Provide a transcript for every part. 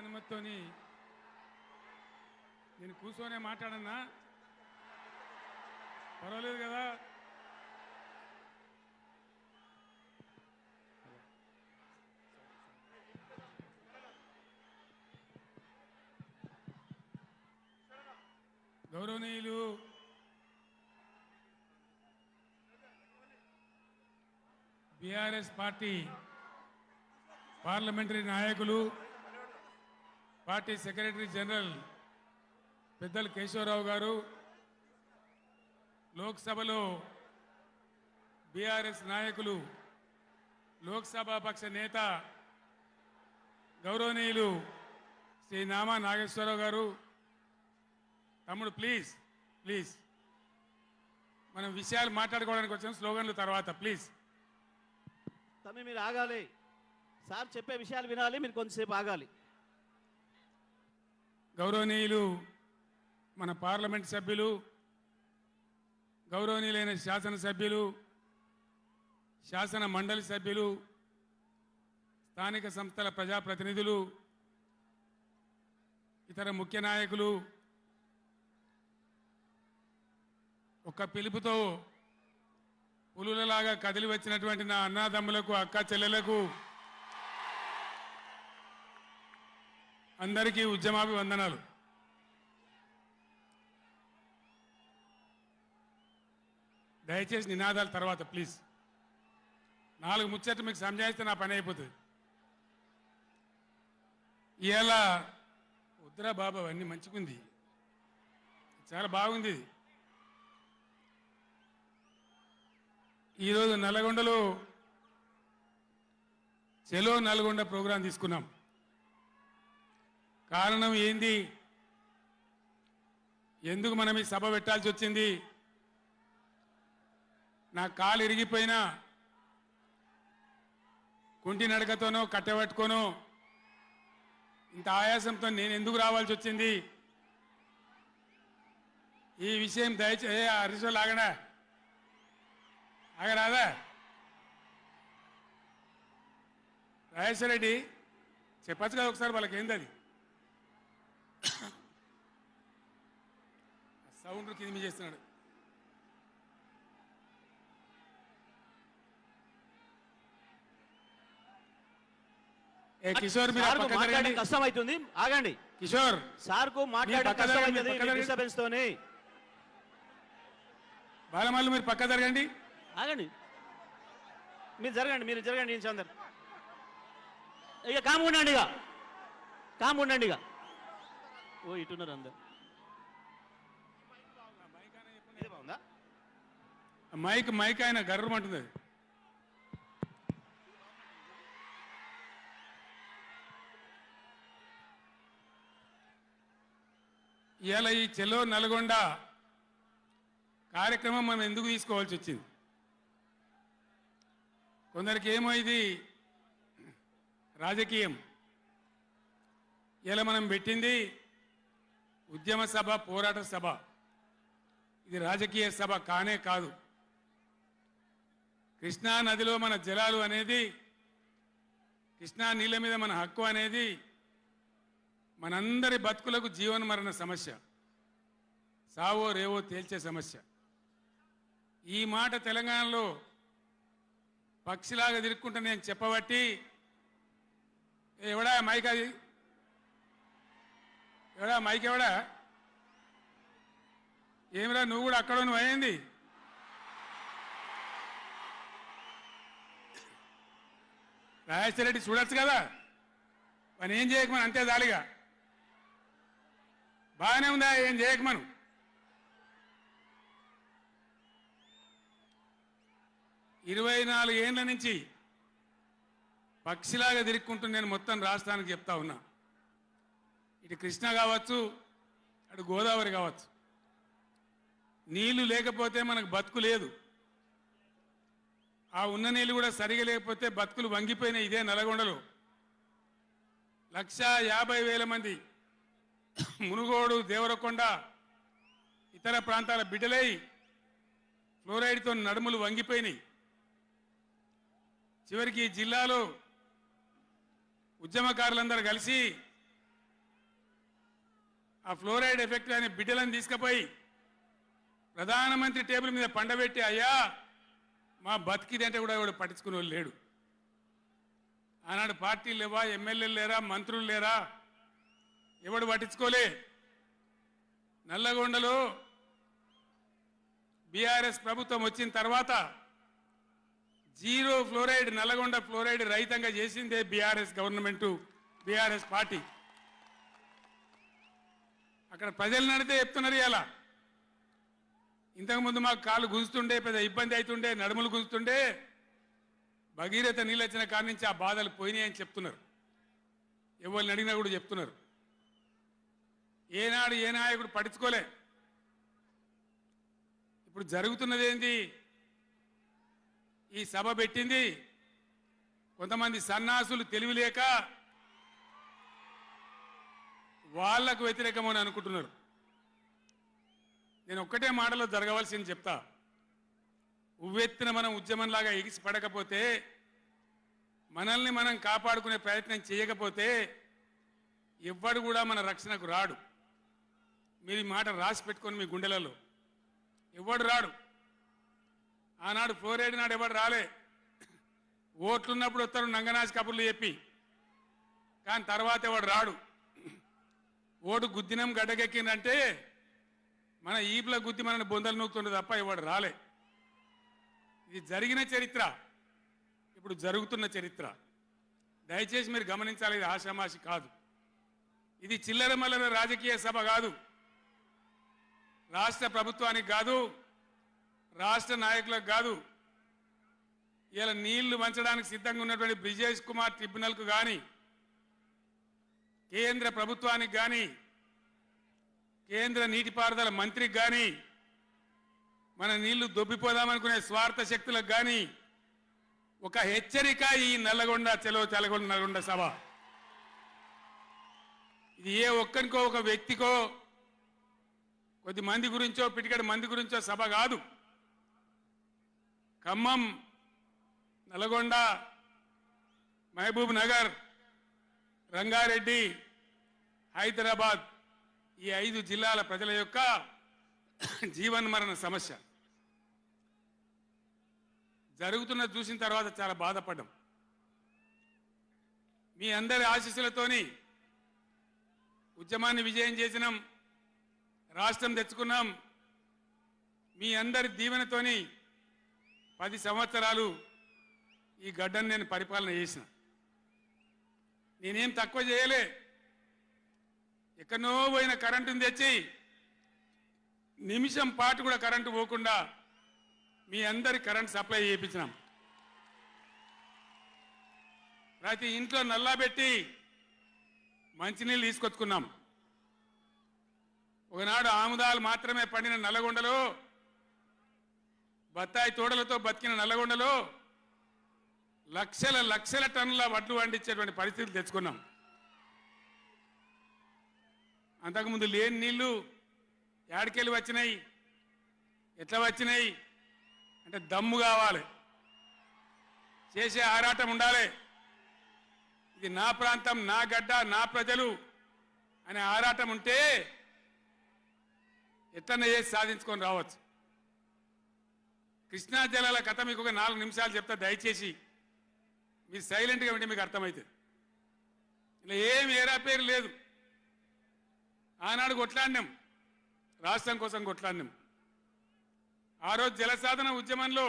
అనుమతితోని నేను కూర్చొనే మాట్లాడన్నా పర్వాలేదు కదా? గౌరవనీయులు బీఆర్ఎస్ పార్టీ పార్లమెంటరీ నాయకులు, పార్టీ సెక్రటరీ జనరల్ పెద్దలు కేశవరావు గారు, లోక్సభలో బీఆర్ఎస్ నాయకులు, లోక్సభ పక్ష నేత గౌరవనీయులు శ్రీ నామా నాగేశ్వరరావు గారు, తమ్ముడు ప్లీజ్ ప్లీజ్ మనం విషయాలు మాట్లాడుకోవడానికి వచ్చిన స్లోగన్లు తర్వాత ప్లీజ్. తమ్మి మీరు ఆగాలి, సార్ చెప్పే విషయాలు వినాలి, మీరు కొంతసేపు ఆగాలి. గౌరవనీయులు మన పార్లమెంట్ సభ్యులు, గౌరవనీయులైన శాసనసభ్యులు, శాసన మండలి సభ్యులు, స్థానిక సంస్థల ప్రజాప్రతినిధులు, ఇతర ముఖ్య నాయకులు, ఒక పిలుపుతో పులులలాగా కదిలి వచ్చినటువంటి నా అన్నాదమ్ములకు, అక్క చెల్లెలకు అందరికీ ఉద్యమాభివందనాలు. దయచేసి నినాదాల తర్వాత ప్లీజ్. 4 ముచ్చట్లు మీకు సంజాయిస్తే నా పని అయిపోతుంది. ఇవాళ ఉత్తరా బాబు అవన్నీ మంచిగుంది, చాలా బాగుంది. ఈరోజు నల్గొండలో చెలో నల్గొండ ప్రోగ్రాం తీసుకున్నాం. కారణం ఏంది, ఎందుకు మనం ఈ సభ పెట్టాల్సి వచ్చింది? నా కాలు ఇరిగిపోయినా కుంటి నడకతోనో కట్టెబట్టుకోనో ఇంత ఆయాసంతో నేను ఎందుకు రావాల్సి వచ్చింది? ఈ విషయం దయచేసి హరీశ్వర్ ఆగడా ఆగరాదా? రాజేశ్వర రెడ్డి చెప్పచ్చు కదా ఒకసారి, వాళ్ళకి ఏంది అది సౌండ్ కింద చేస్తున్నాడు. కిషోర్ మీరు కష్టం అవుతుంది, ఆగండి. కిషోర్ సార్ కు డిస్టర్బెన్స్ తోనే బాలమల్లు మీరు పక్క జరగండి, ఆగండి. మీరు జరగండి చందర్. ఇక కాము ఉండండి ఇక. ఓ ఇటున్నారు అందరు. బాగుందా మైక్ ఆయన గర్రమంటుంది. అది ఇవాళ ఈ చెలో నల్గొండ కార్యక్రమం మనం ఎందుకు తీసుకోవాల్సి వచ్చింది? కొందరికి ఏమో ఇది రాజకీయం. ఇలా మనం పెట్టింది ఉద్యమ సభ, పోరాట సభ. ఇది రాజకీయ సభ కానే కాదు. కృష్ణా నదిలో మన జలాలు అనేది, కృష్ణా నీళ్ళ మీద మన హక్కు అనేది మనందరి బతుకులకు జీవన మరణ సమస్య, సావో రేవో తేల్చే సమస్య. ఈ మాట తెలంగాణలో పక్షిలాగా తిరుక్కుంటా నేను చెప్పబట్టి, ఎవడా మైక్, అది ఎవడా మైక్, ఎవడా ఏమిరా నువ్వు కూడా అక్కడ నువ్వు అయింది. రాజేశ్వర రెడ్డి చూడొచ్చు కదా, పని ఏం చేయకమని అంతే దాలిగా. బాగానే ఉందా, ఏం చేయకమను. ఇరవై 24 ఏళ్ల నుంచి పక్షిలాగా తిరుక్కుంటూ నేను మొత్తం రాష్ట్రానికి చెప్తా ఉన్నా. ఇటు కృష్ణ కావచ్చు, అటు గోదావరి కావచ్చు, నీళ్లు లేకపోతే మనకు బతుకు లేదు. ఆ ఉన్న నీళ్ళు కూడా సరిగా లేకపోతే బతుకులు వంగిపోయినాయి. ఇదే నల్గొండలో 150,000 మంది మునుగోడు, దేవరకొండ, ఇతర ప్రాంతాల బిడ్డలై ఫ్లోరైడ్తో నడుములు వంగిపోయినాయి. చివరికి జిల్లాలో ఉద్యమకారులందరూ కలిసి ఆ ఫ్లోరైడ్ ఎఫెక్ట్ అనే బిడ్డలను తీసుకుపోయి ప్రధానమంత్రి టేబుల్ మీద పండబెట్టి అయ్యా మా బతికిదంటే కూడా ఎవడు పట్టించుకునే వాళ్ళు లేడు. ఆనాడు పార్టీలు లేవా, ఎమ్మెల్యేలు లేరా, మంత్రులు లేరా, ఎవడు పట్టించుకోలే. నల్లగొండలో బీఆర్ఎస్ ప్రభుత్వం వచ్చిన తర్వాత జీరో ఫ్లోరైడ్ నల్లగొండ ఫ్లోరైడ్ రహితంగా చేసిందే బీఆర్ఎస్ గవర్నమెంట్, బీఆర్ఎస్ పార్టీ. అక్కడ ప్రజలు నడితే చెప్తున్నారు ఇలా. ఇంతకుముందు మాకు కాళ్ళు గుంజుతుండే, పెద్ద ఇబ్బంది అవుతుండే, నడుములు గుంజుతుండే, భగీరథ నీళ్ళు వచ్చిన కాడి నుంచి ఆ బాధలు పోయినాయి అని చెప్తున్నారు. ఎవరిని అడిగినా కూడా చెప్తున్నారు. ఏనాడు ఏ నాయకుడు పట్టించుకోలే. ఇప్పుడు జరుగుతున్నది ఏంది? ఈ సభ పెట్టింది కొంతమంది సన్నాసులు తెలివిలేక వాళ్లకు వ్యతిరేకమని అనుకుంటున్నారు. నేను ఒక్కటే మాటలో జరగవలసింది చెప్తా. ఉవ్వెత్తిన మనం ఉద్యమంలాగా ఎగిసి పడకపోతే, మనల్ని మనం కాపాడుకునే ప్రయత్నం చేయకపోతే ఎవ్వడు కూడా మన రక్షణకు రాడు. మీరు ఈ మాట రాసి పెట్టుకొని మీ గుండెలలో. ఎవడు రాడు. ఆనాడు ఫ్లోరైడ్ నాడు ఎవడు రాలే. ఓట్లున్నప్పుడు వస్తారు నంగనాసి కబుర్లు చెప్పి, కానీ తర్వాత ఎవడు రాడు. ఓటు గుద్దినం గడ్డకెక్కిందంటే మన ఈపుల గుద్ది మనని బొందలు నూకుతుండే తప్ప ఎవడు రాలే. ఇది జరిగిన చరిత్ర, ఇప్పుడు జరుగుతున్న చరిత్ర. దయచేసి మీరు గమనించాలి. ఇది ఆషామాషి కాదు. ఇది చిల్లర మల్లర రాజకీయ సభ కాదు. రాష్ట్ర ప్రభుత్వానికి కాదు, రాష్ట్ర నాయకులకు కాదు. ఇలా నీళ్లు వంచడానికి సిద్ధంగా ఉన్నటువంటి బ్రిజేష్ కుమార్ ట్రిబ్యునల్కు కానీ, కేంద్ర ప్రభుత్వానికి కానీ, కేంద్ర నీటిపారుదల మంత్రికి కానీ, మన నీళ్లు దొబ్బిపోదామనుకునే స్వార్థ శక్తులకు కానీ ఒక హెచ్చరిక ఈ నల్లగొండ నల్లగొండ సభ. ఇది ఏ ఒక్కరికో ఒక వ్యక్తికో కొద్ది మంది గురించో పిటికడి మంది గురించో సభ కాదు. ఖమ్మం, నల్గొండ, మహబూబ్ నగర్, రంగారెడ్డి, హైదరాబాద్ ఈ 5 జిల్లాల ప్రజల యొక్క జీవన్మరణ సమస్య జరుగుతున్నది చూసిన తర్వాత చాలా బాధపడ్డాం. మీ అందరి ఆశీస్సులతోని ఉద్యమాన్ని విజయం చేసినాం, రాష్ట్రం తెచ్చుకున్నాం. మీ అందరి దీవెనతోని 10 సంవత్సరాలు ఈ గడ్డను నేను పరిపాలన చేసిన. నేనేం తక్కువ చేయలే. ఎక్కడో పోయిన కరెంటుని తెచ్చి నిమిషం పాటు కూడా కరెంటు పోకుండా మీ అందరి కరెంట్ సప్లై చేయించినాం. ప్రతి ఇంట్లో నల్లా పెట్టి మంచినీళ్ళు తీసుకొచ్చుకున్నాం. ఒకనాడు ఆముదాలు మాత్రమే పండిన నల్లగొండలో, బత్తాయి తోటలతో బతికిన నల్లగొండలో లక్షల లక్షల టన్నుల వడ్లు పండించేటువంటి పరిస్థితులు తెచ్చుకున్నాం. అంతకుముందు లేని నీళ్లు ఏడికెళ్ళి వచ్చినాయి, ఎట్లా వచ్చినాయి అంటే దమ్ము కావాలి, చేసే ఆరాటం ఉండాలి. ఇది నా ప్రాంతం, నా గడ్డ, నా ప్రజలు అనే ఆరాటం ఉంటే ఎట్లన్నా చేసి సాధించుకొని రావచ్చు. కృష్ణా జలాల కథ మీకు ఒక 4 నిమిషాలు చెప్తా, దయచేసి మీరు సైలెంట్గా ఉంటే మీకు అర్థమవుతుంది. ఇలా ఏమి ఏరా పేరు లేదు. ఆనాడు కొట్లాడినాం, రాష్ట్రం కోసం కొట్లాడినాం. ఆ రోజు జలసాధన ఉద్యమంలో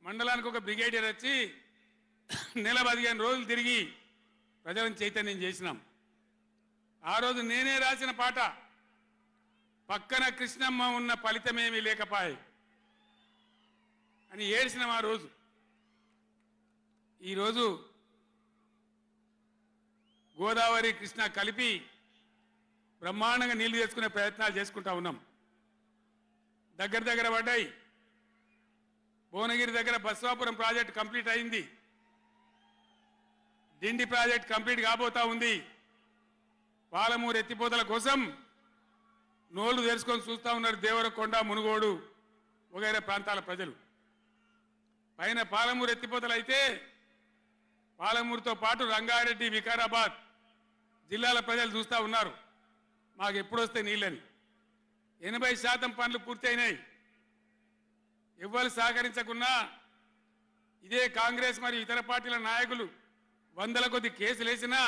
మండలానికి ఒక బ్రిగేడియర్ వచ్చి నెల 15 రోజులు తిరిగి ప్రజలను చైతన్యం చేసినాం. ఆ రోజు నేనే రాసిన పాట, పక్కన కృష్ణమ్మ ఉన్న ఫలితమేమీ లేకపాయే అని ఏడ్చినాం ఆ రోజు. ఈరోజు గోదావరి కృష్ణ కలిపి బ్రహ్మాండంగా నీళ్లు తెచ్చుకునే ప్రయత్నాలు చేసుకుంటా ఉన్నాం. దగ్గర పడ్డాయి. భువనగిరి దగ్గర బస్వాపురం ప్రాజెక్ట్ కంప్లీట్ అయింది. డిండి ప్రాజెక్ట్ కంప్లీట్ కాబోతా ఉంది. పాలమూరు ఎత్తిపోతల కోసం నోళ్లు తెరుచుకొని చూస్తూ ఉన్నారు దేవరకొండ, మునుగోడు వగైరా ప్రాంతాల ప్రజలు. పైన పాలమూరు ఎత్తిపోతలు అయితే పాలమూరుతో పాటు రంగారెడ్డి, వికారాబాద్ జిల్లాల ప్రజలు చూస్తూ ఉన్నారు. మాకు ఎప్పుడు వస్తాయి నీళ్ళని. 80% పనులు పూర్తయినాయి. ఎవ్వరు సహకరించకున్నా ఇదే కాంగ్రెస్ మరియు ఇతర పార్టీల నాయకులు వందల కొద్ది కేసులు వేసినా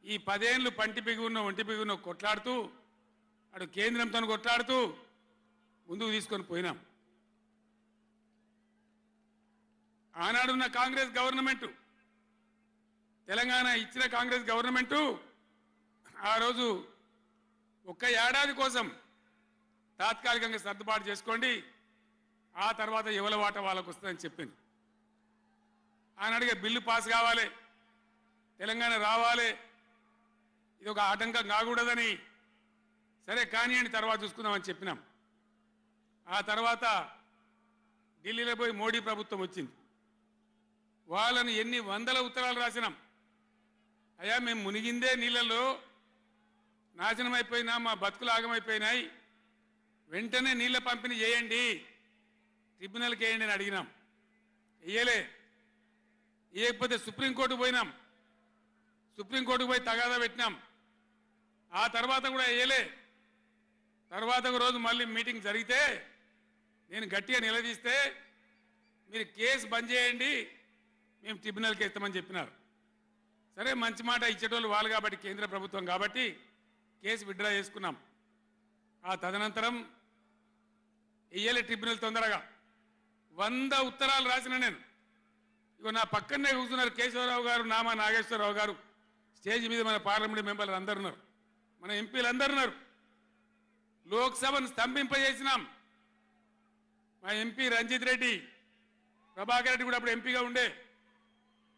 ఈ 10 ఏళ్ళు పంటి బిగున్న ఒంటి బిగున్న కొట్లాడుతూ అటు కేంద్రంతో కొట్లాడుతూ ముందుకు తీసుకొని పోయినాం. ఆనాడున్న కాంగ్రెస్ గవర్నమెంటు, తెలంగాణ ఇచ్చిన కాంగ్రెస్ గవర్నమెంటు ఆ రోజు ఒక్క ఏడాది కోసం తాత్కాలికంగా సర్దుబాటు చేసుకోండి, ఆ తర్వాత ఎవరి వాట వాళ్ళకు వస్తుందని చెప్పింది. ఆనాడుగా బిల్లు పాస్ కావాలి, తెలంగాణ రావాలి, ఇది ఒక ఆటంకం కాకూడదని సరే కానివ్వండి తర్వాత చూసుకుందామని చెప్పినాం. ఆ తర్వాత ఢిల్లీలో పోయి మోడీ ప్రభుత్వం వచ్చింది. వాళ్ళని ఎన్ని వందల ఉత్తరాలు రాసినాం. అయ్యా మేము మునిగిందే నీళ్ళలో నాశనం అయిపోయినా, మా బతుకులు ఆగమైపోయినాయి, వెంటనే నీళ్ళ పంపిణీ చేయండి, ట్రిబ్యునల్కి వేయండి అని అడిగినాం. వేయలే. వేయకపోతే సుప్రీంకోర్టుకు పోయినాం. సుప్రీంకోర్టుకు పోయి తగాదా పెట్టినాం. ఆ తర్వాత కూడా వేయలే. తర్వాత ఒక రోజు మళ్ళీ మీటింగ్ జరిగితే నేను గట్టిగా నిలదీస్తే మీరు కేసు బంద్ చేయండి, మేము ట్రిబ్యునల్కి ఇస్తామని చెప్పినారు. సరే మంచి మాట ఇచ్చేటోళ్ళు వాళ్ళు కాబట్టి, కేంద్ర ప్రభుత్వం కాబట్టి కేసు విత్డ్రా చేసుకున్నాం. ఆ తదనంతరం వెయ్యలే ట్రిబ్యునల్ తొందరగా 100 ఉత్తరాలు రాసిన నేను. ఇగో నా పక్కనే కూర్చున్నారు కేశవరావు గారు, నామా నాగేశ్వరరావు గారు, స్టేజ్ మీద మన పార్లమెంట్ మెంబర్లు అందరు ఉన్నారు, మన ఎంపీలు అందరు ఉన్నారు. లోక్సభను స్తంభింపజేసినాం. మా ఎంపీ రంజిత్ రెడ్డి, ప్రభాకర్ రెడ్డి కూడా అప్పుడు ఎంపీగా ఉండే.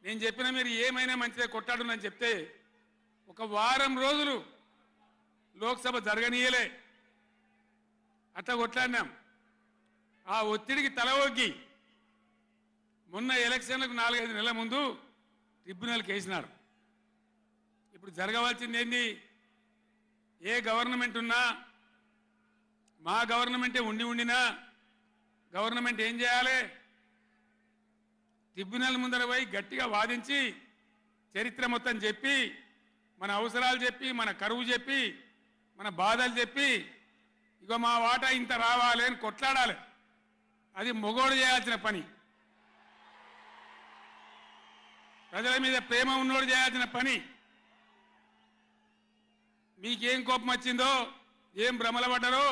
నేను చెప్పిన మీరు ఏమైనా మంచిదే కొట్టాడునని చెప్తే ఒక వారం రోజులు లోక్సభ జరగనీయలే. అట్లా కొట్లాడినాం. ఆ ఒత్తిడికి తల ఒగ్గి మొన్న ఎలక్షన్లకు 4-5 నెలల ముందు ట్రిబ్యునల్కి వేసినారు. ఇప్పుడు జరగవలసింది ఏంది? ఏ గవర్నమెంట్ ఉన్నా, మా గవర్నమెంటే ఉండినా గవర్నమెంట్ ఏం చేయాలి? ట్రిబ్యునల్ ముందర పోయి గట్టిగా వాదించి చరిత్ర మొత్తం చెప్పి, మన అవసరాలు చెప్పి, మన కరువు చెప్పి, మన బాధలు చెప్పి, ఇగో మా వాటా ఇంత రావాలి అని కొట్లాడాలి. అది మొగోడు చేయాల్సిన పని, ప్రజల మీద ప్రేమ ఉన్నోడు చేయాల్సిన పని. మీకేం కోపం వచ్చిందో, ఏం భ్రమల పడ్డారో,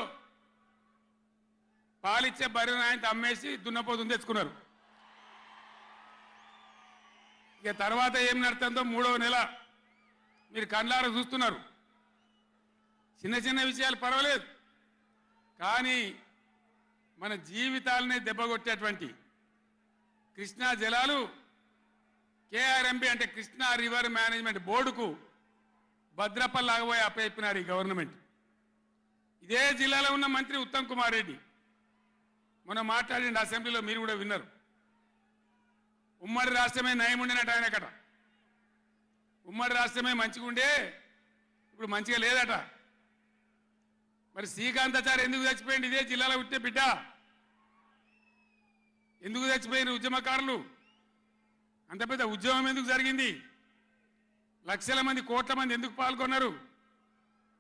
పాలిచ్చే బర్రెను ఆయన అమ్మేసి దున్నపోతుని తెచ్చుకున్నారు. ఇక తర్వాత ఏం నడుతుందో 3వ నెల మీరు కళ్ళారా చూస్తున్నారు. చిన్న చిన్న విషయాలు పర్వాలేదు, కానీ మన జీవితాలనే దెబ్బకొట్టేటువంటి కృష్ణా జలాలు కేఆర్ఎంబి అంటే కృష్ణా రివర్ మేనేజ్మెంట్ బోర్డుకు భద్రపల్లాగబోయి అప్పచెప్పినారు ఈ గవర్నమెంట్. ఇదే జిల్లాలో ఉన్న మంత్రి ఉత్తమ్ కుమార్ రెడ్డి మొన్న మాట్లాడింది అసెంబ్లీలో, మీరు కూడా విన్నారు. ఉమ్మడి రాష్ట్రమే నయం ఉండినట్టు ఆయనకట. ఉమ్మడి రాష్ట్రమే మంచిగా ఉండే, ఇప్పుడు మంచిగా లేదట. మరి శ్రీకాంతాచారి ఎందుకు చచ్చిపోయింది? ఇదే జిల్లాలో పుట్టే బిడ్డ. ఎందుకు చచ్చిపోయిన ఉద్యమకారులు? అంత పెద్ద ఉద్యమం ఎందుకు జరిగింది? లక్షల మంది, కోట్ల మంది ఎందుకు పాల్గొన్నారు?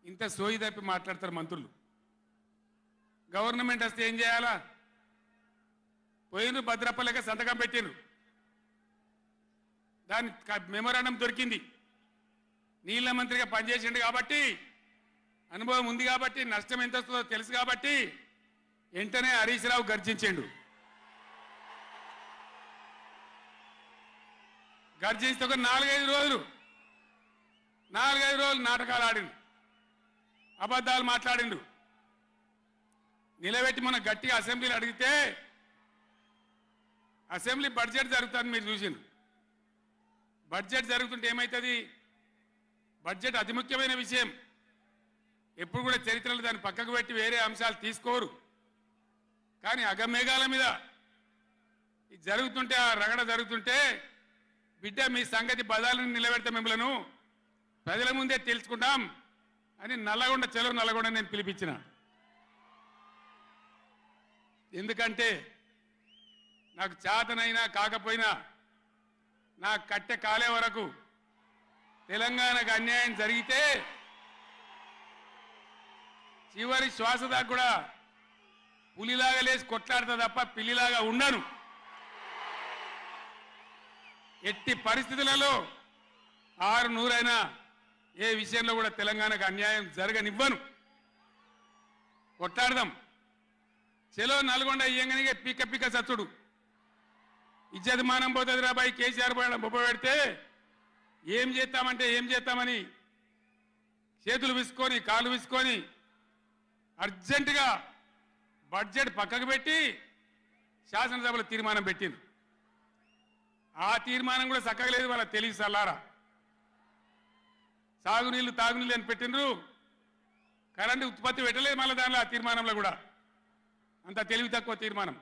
ఇంత సోయి తప్పి మాట్లాడతారు మంత్రులు. గవర్నమెంట్ వస్తే ఏం చేయాలా? పోయిన భద్రపల్లెక సంతకం పెట్టిండ్రు, దాని మెమోరాండం దొరికింది. నీళ్ల మంత్రిగా పనిచేసిండు కాబట్టి, అనుభవం ఉంది కాబట్టి, నష్టం ఎంత వస్తుందో తెలుసు కాబట్టి వెంటనే హరీష్ రావు గర్జించిండు. గర్జిస్తే ఒక 4-5 రోజులు నాటకాలు ఆడిండు, అబద్ధాలు మాట్లాడిండు. నిలబెట్టి మన గట్టిగా అసెంబ్లీలో అడిగితే అసెంబ్లీ బడ్జెట్ జరుగుతుంది, మీరు చూసిండు. బడ్జెట్ జరుగుతుంటే ఏమవుతుంది? బడ్జెట్ అతి ముఖ్యమైన విషయం. ఎప్పుడు కూడా చరిత్రలో దాన్ని పక్కకు పెట్టి వేరే అంశాలు తీసుకోరు. కానీ అగమేఘాల మీద ఇది జరుగుతుంటే, ఆ రగడ జరుగుతుంటే, బిడ్డ మీ సంగతి బదాలను నిలబెడతా, మిమ్మలను ప్రజల ముందే తెలుసుకుంటాం అని నల్లగొండ, చెలో నల్లగొండ నేను పిలిపించిన. ఎందుకంటే నాకు చేతనైనా కాకపోయినా నా కట్టె కాలే వరకు తెలంగాణకు అన్యాయం జరిగితే చివరి శ్వాస దాకా కూడా పులిలాగా లేచి కొట్లాడతా తప్ప పిల్లిలాగా ఉండను. ఎట్టి పరిస్థితులలో 600 ఏ విషయంలో కూడా తెలంగాణకు అన్యాయం జరగనివ్వను. కొట్లాడదాం. చెలో నల్గొండ ఇయ్యంగానే పిక్క పిక్క సచ్చుడు ఇజ్జత్ మానం పోతుంది రాబాయి. కేసీఆర్ బొబ్బ పెడితే ఏం చేస్తామంటే ఏం చేస్తామని చేతులు విసుకొని కాళ్ళు విసుకొని అర్జెంటుగా బడ్జెట్ పక్కకు పెట్టి శాసనసభలో తీర్మానం పెట్టింది. ఆ తీర్మానం కూడా చక్కగా లేదు. వాళ్ళ తెలివి సల్లారా. సాగునీళ్ళు తాగునీళ్ళు అని పెట్టిండ్రు, కరెంటు ఉత్పత్తి పెట్టలేదు. మళ్ళీ దానిలో ఆ తీర్మానంలో కూడా అంత తెలివి తక్కువ తీర్మానం.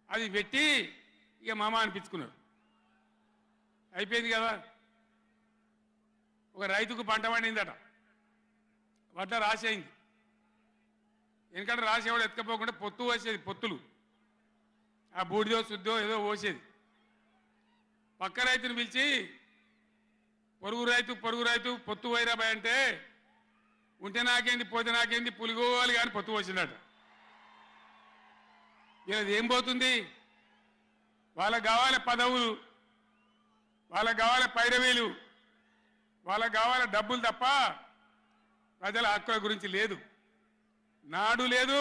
అది పెట్టి ఇక మామ అనిపించుకున్నారు. అయిపోయింది కదా. ఒక రైతుకు పంట పండిందట, వడ్ల రాసి అయింది. ఎందుకంటే రాసేవాడు ఎత్తుకపోకుండా పొత్తు పోసేది, పొత్తులు ఆ బూడిదో శుద్ధో ఏదో పోసేది. పక్క రైతుని పిలిచి పొరుగు రైతు పొత్తు పోయిరాబాయ్ అంటే ఉంటే నాకేంది పోతే నాకేంది పులిగోవాలి కానీ పొత్తు పోసిందట. ఇది ఏం పోతుంది? వాళ్ళకు కావాలి పదవులు, వాళ్ళకు కావాలి పైరవీలు, వాళ్ళకు కావాలి డబ్బులు తప్ప ప్రజల హక్కుల గురించి లేదు. నాడు లేదు,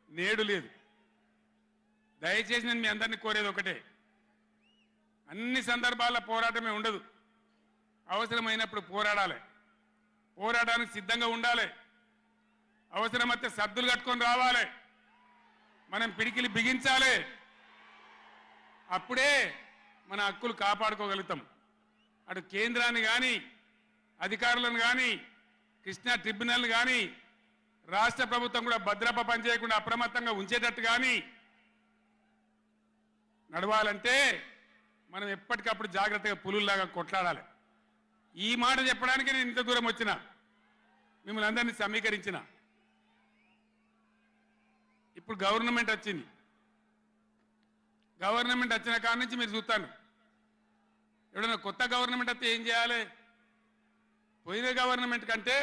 నేడు లేదు. దయచేసి నేను మీ అందరినీ కోరేది ఒకటే, అన్ని సందర్భాల్లో పోరాటమే ఉండదు. అవసరమైనప్పుడు పోరాడాలి, పోరాటానికి సిద్ధంగా ఉండాలి. అవసరమైతే సద్దులు కట్టుకొని రావాలి, మనం పిడికిలి బిగించాలి. అప్పుడే మన హక్కులు కాపాడుకోగలుగుతాం. అటు కేంద్రాన్ని కానీ అధికారులను కానీ కృష్ణా ట్రిబ్యునల్ కానీ రాష్ట్ర ప్రభుత్వం కూడా భద్రప పనిచేయకుండా అప్రమత్తంగా ఉంచేటట్టు కానీ నడవాలంటే మనం ఎప్పటికప్పుడు జాగ్రత్తగా పులుల్లాగా కొట్లాడాలి. ఈ మాట చెప్పడానికి నేను ఇంత దూరం వచ్చిన, మిమ్మల్ని అందరినీ సమీకరించిన. ఇప్పుడు గవర్నమెంట్ వచ్చింది. గవర్నమెంట్ వచ్చిన కాడ నుంచి మీరు చూస్తాను, ఎవడన్నా కొత్త గవర్నమెంట్ వస్తే ఏం చేయాలి? పోయిన గవర్నమెంట్ కంటే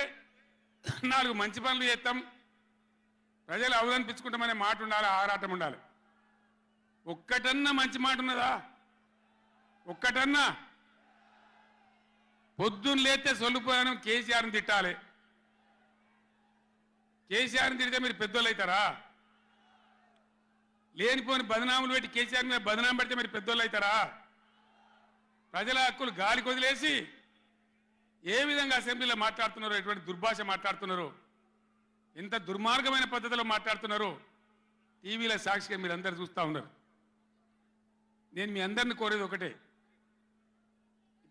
4 మంచి పనులు చేస్తాం, ప్రజలు అవదనిపించుకుంటామనే మాట ఉండాలి, ఆరాటం ఉండాలి. ఒక్కటన్నా మంచి మాట ఉన్నదా? ఒక్కటన్నా? పొద్దున్న లేస్తే సొల్లుపోయాను కేసీఆర్ని తిట్టాలి. కేసీఆర్ని తిడితే మీరు పెద్దోళ్ళు అవుతారా? లేనిపోని బదనాములు పెట్టి కేసీఆర్ మీద బదనాం పెడితే మీరు పెద్దోళ్ళు అవుతారా? ప్రజల హక్కులు గాలి కొదిలేసి ఏ విధంగా అసెంబ్లీలో మాట్లాడుతున్నారో, ఎటువంటి దుర్భాష మాట్లాడుతున్నారో, ఎంత దుర్మార్గమైన పద్ధతిలో మాట్లాడుతున్నారో టీవీల సాక్షిగా మీరు అందరు చూస్తూ ఉన్నారు. నేను మీ అందరిని కోరేది ఒకటే,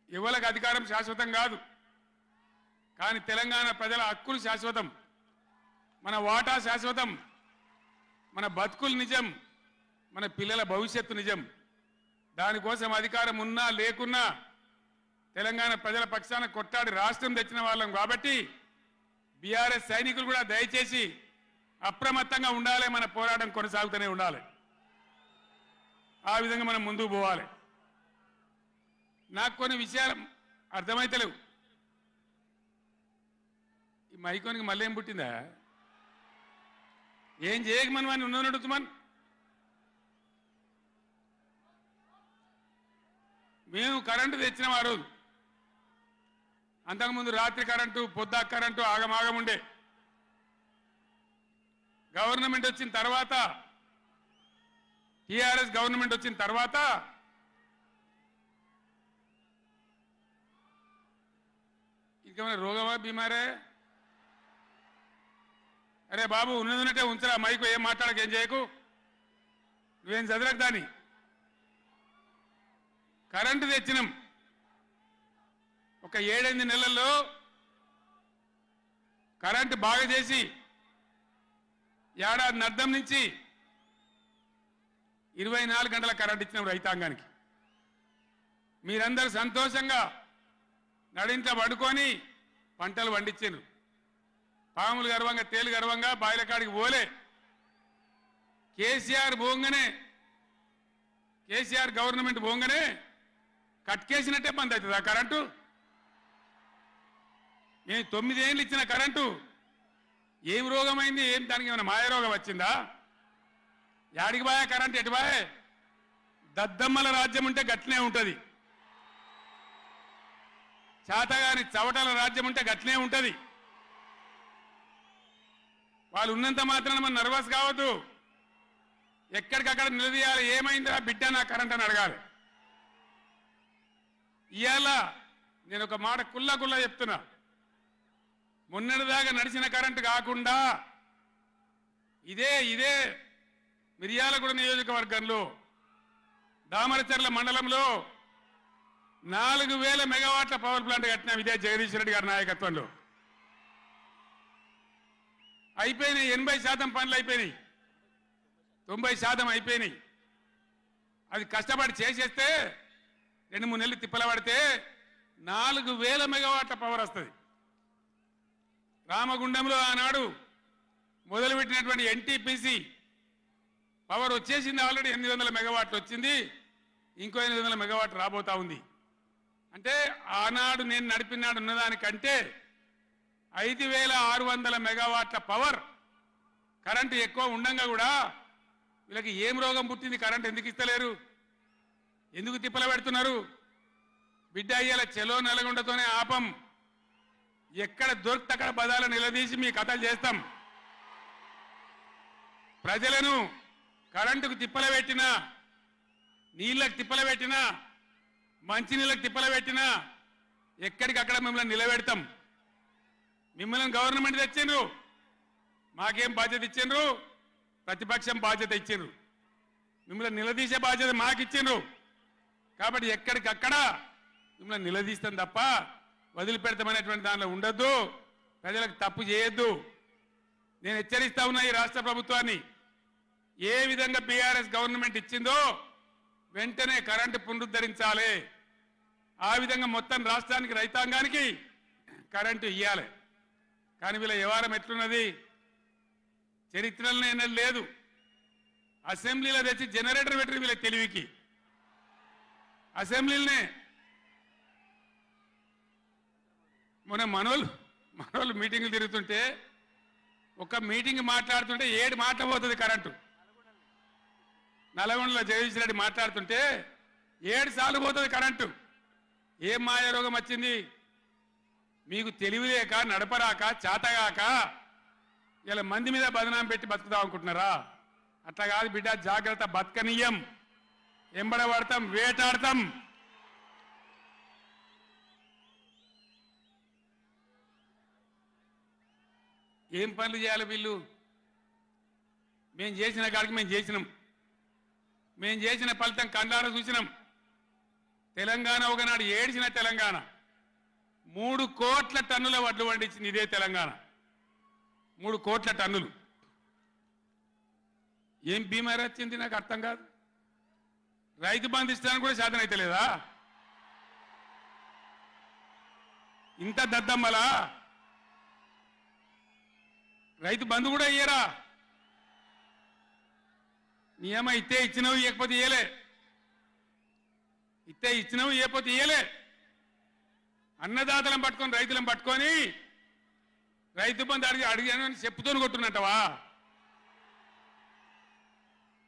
ఎవరికి అధికారం శాశ్వతం కాదు, కానీ తెలంగాణ ప్రజల హక్కులు శాశ్వతం, మన వాటా శాశ్వతం, మన బతుకులు నిజం, మన పిల్లల భవిష్యత్తు నిజం. దానికోసం అధికారం ఉన్నా లేకున్నా తెలంగాణ ప్రజల పక్షాన కొట్టాడి రాష్ట్రం తెచ్చిన వాళ్ళం కాబట్టి బీఆర్ఎస్ సైనికులు కూడా దయచేసి అప్రమత్తంగా ఉండాలి. మన పోరాటం కొనసాగుతూనే ఉండాలి. ఆ విధంగా మనం ముందుకు పోవాలి. నాకు కొన్ని విషయాలు అర్థమైతలేవు. ఈ మైకోనికి మళ్ళీ ఏం పుట్టిందా? ఏం చేయకమని వాడిని ఉన్నట్టుమని మేము కరెంటు తెచ్చినాం ఆ రోజు. అంతకుముందు రాత్రి కరెంటు, పొద్దా కరెంటు ఆగమాగం ఉండే. గవర్నమెంట్ వచ్చిన తర్వాత, టీఆర్ఎస్ గవర్నమెంట్ వచ్చిన తర్వాత ఇంకేమైనా రోగమా బీమారే? అరే బాబు, ఉన్నదంటే ఉంచరా మైకు, ఏం మాట్లాడక, ఏం చేయకు, నువ్వేం చదరకు. దాన్ని కరెంటు తెచ్చినాం. ఒక 7-8 నెలల్లో కరెంటు బాగా చేసి ఏడాది అర్థం నుంచి 24 గంటల కరెంట్ ఇచ్చినాం రైతాంగానికి. మీరందరూ సంతోషంగా నడింట్లో పడుకొని పంటలు పండించారు. పాములు గర్వంగా, తేలు గర్వంగా బాయిల కాడికి పోలే. కేసీఆర్ పోగానే, కేసీఆర్ గవర్నమెంట్ పోగానే కట్కేసినట్టే బంద్ అవుతుంది ఆ కరెంటు. నేను 9 ఏళ్ళు ఇచ్చిన కరెంటు ఏం రోగమైంది? ఏం దానికి ఏమైనా మాయ రోగం వచ్చిందా? యాడికి బాయా కరెంట్? ఎటు బాయే? దద్దమ్మల రాజ్యం ఉంటే గట్లనే ఉంటుంది, చాతగాని చవటల రాజ్యం ఉంటే గట్లనే ఉంటుంది. వాళ్ళు ఉన్నంత మాత్రాన మనం నర్వస్ కావద్దు. ఎక్కడికక్కడ నిలదీయాలి. ఏమైందిరా బిడ్డ నా కరెంట్ అని అడగాలి. ఇవాళ నేను ఒక మాట కుల్లా చెప్తున్నా. మొన్నటిదాకా నడిచిన కరెంటు కాకుండా ఇదే మిర్యాలగూడ నియోజకవర్గంలో దామరచర్ల మండలంలో 4000 మెగావాట్ల పవర్ ప్లాంట్ కట్టినాం. ఇదే జగదీష్ రెడ్డి గారి నాయకత్వంలో అయిపోయినాయి. 80% పనులు అయిపోయినాయి, 90% అయిపోయినాయి. అది కష్టపడి చేసేస్తే 2-3 నెలలు తిప్పల పడితే 4000 మెగావాట్ల పవర్ వస్తుంది. రామగుండంలో ఆనాడు మొదలుపెట్టినటువంటి ఎన్టీపీసీ పవర్ వచ్చేసింది. ఆల్రెడీ 800 మెగావాట్లు వచ్చింది, ఇంకో 800 మెగావాట్లు రాబోతా ఉంది. అంటే ఆనాడు నేను నడిపినాడు ఉన్నదానికంటే 5600 మెగావాట్ల పవర్ కరెంటు ఎక్కువ ఉండంగా కూడా వీళ్ళకి ఏం రోగం పుట్టింది? కరెంట్ ఎందుకు ఇస్తలేరు? ఎందుకు తిప్పల పెడుతున్నారు? బిడ్డ అయ్యేలా చెలో నల్గొండతోనే ఆపం. ఎక్కడ దొరికితే అక్కడ బదాలు నిలదీసి మీ కథలు చేస్తాం. ప్రజలను కరెంటుకు తిప్పల పెట్టినా, నీళ్ళకు తిప్పల పెట్టినా, మంచినీళ్ళకు తిప్పల పెట్టినా ఎక్కడికక్కడ మిమ్మల్ని నిలబెడతాం. మిమ్మల్ని గవర్నమెంట్ తెచ్చిండ్రు, మాకేం బాధ్యత ఇచ్చిండ్రు? ప్రతిపక్షం బాధ్యత ఇచ్చిండ్రు. మిమ్మల్ని నిలదీసే బాధ్యత మాకు ఇచ్చిండ్రు. కాబట్టి ఎక్కడికక్కడ మిమ్మల్ని నిలదీస్తాం తప్ప వదిలిపెడతామనేటువంటి దానిలో ఉండొద్దు. ప్రజలకు తప్పు చేయొద్దు. నేను హెచ్చరిస్తా ఉన్నా ఈ రాష్ట్ర ప్రభుత్వాన్ని. ఏ విధంగా బీఆర్ఎస్ గవర్నమెంట్ ఇచ్చిందో వెంటనే కరెంటు పునరుద్ధరించాలి. ఆ విధంగా మొత్తం రాష్ట్రానికి, రైతాంగానికి కరెంటు ఇవ్వాలి. కానీ వీళ్ళ వ్యవహారం ఎట్లున్నది? చరిత్రలో ఎన్నడూ లేదు. అసెంబ్లీలో తెచ్చి జనరేటర్ పెట్టిన వీళ్ళ తెలివికి అసెంబ్లీలోనే మొన్న మనోళ్ళు మీటింగ్లు తిరుగుతుంటే ఒక మీటింగ్ మాట్లాడుతుంటే 7 మాటలు పోతుంది కరెంటు. నల్గొండలో జగదీష్ రెడ్డి మాట్లాడుతుంటే 7 సార్లు పోతుంది కరెంటు. ఏం మాయ రోగం వచ్చింది? మీకు తెలివి లేక, నడపరాక, చాతగాక ఇలా మంది మీద బదనాం పెట్టి బతుకుదాం అనుకుంటున్నారా? అట్లా కాదు బిడ్డ, జాగ్రత్త. బతకనీయం, ఎంబడబడతాం, వేటాడతాం. ఏం పనులు చేయాలి వీళ్ళు? మేము చేసిన కాడికి మేము చేసినాం. మేము చేసిన ఫలితం కండార చూసినాం. తెలంగాణ ఒకనాడు ఏడిచిన తెలంగాణ 3 కోట్ల టన్నుల వడ్లు పండించింది ఇదే తెలంగాణ. 3 కోట్ల టన్నులు. ఏం బీమారి వచ్చింది నాకు అర్థం కాదు. రైతు బంధు ఇస్తానికి కూడా శాతం అయితే లేదా? ఇంత దద్దమ్మలా? రైతు బంధు కూడా ఇయ్యరా? నియమ ఇస్తే ఇచ్చినవి, ఇవ్వకపోతే ఇయ్యలే. ఇస్తే ఇచ్చినవి, ఇవ్వకపోతే ఇయ్యలే. అన్నదాతలను పట్టుకొని, రైతులను పట్టుకొని రైతు బంధు అడిగాను అని చెప్పుతోని కొట్టున్నట్టవా?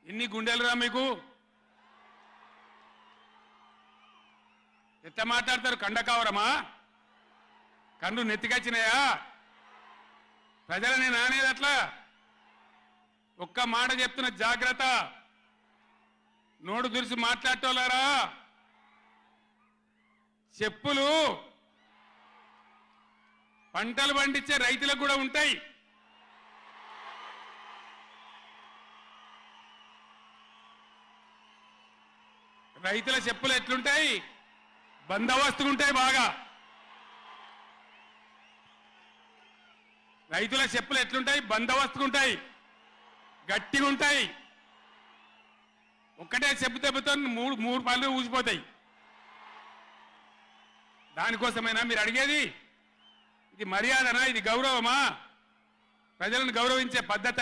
ఎన్ని గుండెలురా మీకు? ఎట్లా మాట్లాడతారు? కండకావరమా? కన్ను నెత్తికొచ్చినాయా? ప్రజలని నానేది అట్లా. ఒక్క మాట చెప్తున్న, జాగ్రత్త. నోడు దురిసి మాట్లాడటోలారా, చెప్పులు పంటలు పండించే రైతులకు కూడా ఉంటాయి. రైతుల చెప్పులు ఎట్లుంటాయి? బందోబస్తుకుంటాయి బాగా. రైతుల చెప్పులు ఎట్లుంటాయి? బందోబస్తుకుంటాయి, గట్టిగా ఉంటాయి. ఒక్కటే చెప్పు దెబ్బతో మూడు పళ్ళు ఊసిపోతాయి. దానికోసమైనా మీరు అడిగేది? ఇది మర్యాదనా? ఇది గౌరవమా? ప్రజలను గౌరవించే పద్ధత?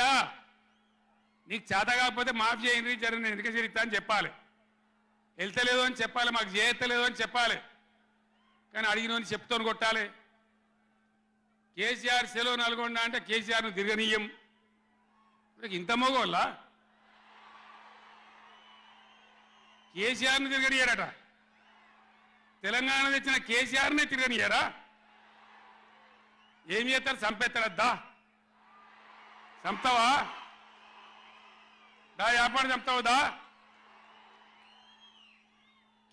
నీకు చేత కాకపోతే మాఫ్ చేయండి, జర నేను ఎందుకు చేరిస్తా అని చెప్పాలి. వెళ్తలేదు అని చెప్పాలి, మాకు చేయత్తలేదు అని చెప్పాలి. కానీ అడిగినోని చెప్తోని కొట్టాలి. కేసీఆర్ సెలవు నల్గొండ అంటే కేసీఆర్ను తిరగనీయం. ఇంత మోగోళ్ళ కేసీఆర్ను తిరగనియారట. తెలంగాణ తెచ్చిన కేసీఆర్నే తిరగనియారా? ఏం చేస్తారు? చంపేస్తారద్దా? చంపుతావా? దా వ్యాపారం చంపుతావుదా?